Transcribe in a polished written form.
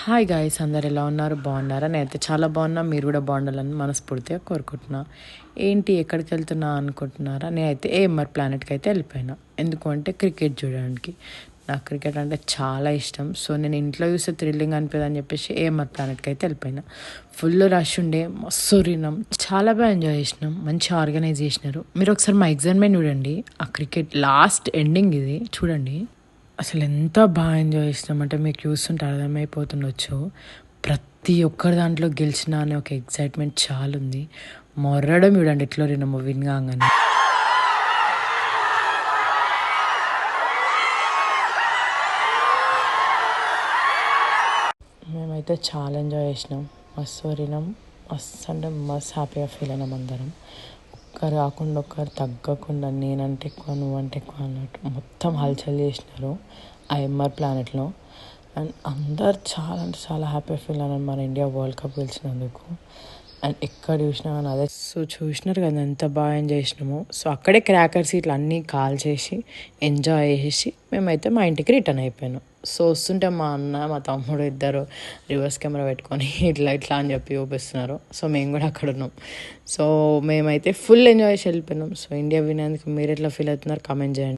Hi guys, అందరు ఎలా ఉన్నారు? బాగున్నారా? నేనైతే చాలా బాగున్నా. మీరు కూడా బాగుండాలని మనస్ఫూర్తిగా కోరుకుంటున్నా. ఏంటి ఎక్కడికి వెళ్తున్నా అనుకుంటున్నారా? నేనైతే ఏఎంఆర్ ప్లానెట్కి అయితే వెళ్ళిపోయినా. ఎందుకు అంటే క్రికెట్ చూడడానికి. నాకు క్రికెట్ అంటే చాలా ఇష్టం. సో నేను ఇంట్లో చూస్తే థ్రిల్లింగ్ అనిపిస్తుంది అని చెప్పేసి ఏఎంఆర్ ప్లానెట్కి అయితే వెళ్ళిపోయినా. ఫుల్ రష్ ఉండే, మస్తు రినాం, చాలా బాగా ఎంజాయ్ చేసినాం. మంచిగా ఆర్గనైజ్ చేసినారు. మీరు ఒకసారి మా ఎగ్జైట్మెంట్ చూడండి. ఆ క్రికెట్ లాస్ట్ ఎండింగ్ ఇది చూడండి. అసలు ఎంత బాగా ఎంజాయ్ చేసినామంటే మీకు చూస్తుంటే అర్థమైపోతుండొచ్చు. ప్రతి ఒక్కరి దాంట్లో గెలిచిన అనే ఒక ఎగ్జైట్మెంట్ చాలా ఉంది. మొర్రడం చూడండి ఎట్లా విన్నాము విన్ కాగానే. మేమైతే చాలా ఎంజాయ్ చేసినాం. మస్తు విన్నాం. మస్తు అంటే మస్తు హ్యాపీగా ఫీల్ అయినాం అందరం. ఒక్కరు కాకుండా ఒక్కరు తగ్గకుండా నేనంటే ఎక్కువ నువ్వంటే ఎక్కువ అన్నట్టు మొత్తం హల్చల్ చేసినారు ఆ ఎంఆర్ ప్లానెట్లో. అండ్ అందరు చాలా అంటే చాలా హ్యాపీ ఫీల్ అయినారు మన ఇండియా వరల్డ్ కప్ గెలిచినందుకు. అండ్ ఎక్కడ చూసినా కానీ అదే. సో చూసినారు కదా ఎంత బాగా ఎంజాయ్ చేసినాము. సో అక్కడే క్రాకర్స్ ఇట్లా అన్నీ కాల్ చేసి ఎంజాయ్ చేసి మేమైతే మా ఇంటికి రిటర్న్ అయిపోయాను. సో వస్తుంటే మా అన్న మా తమ్ముడు ఇద్దరు రివర్స్ కెమెరా పెట్టుకొని ఇట్లా ఇట్లా అని చెప్పి చూపిస్తున్నారు. సో మేము కూడా అక్కడ ఉన్నాం. సో మేమైతే ఫుల్ ఎంజాయ్ చేసి వెళ్ళిపోయినాం. సో ఇండియా వినేందుకు మీరు ఎట్లా ఫీల్ అవుతున్నారు కామెంట్ చేయండి.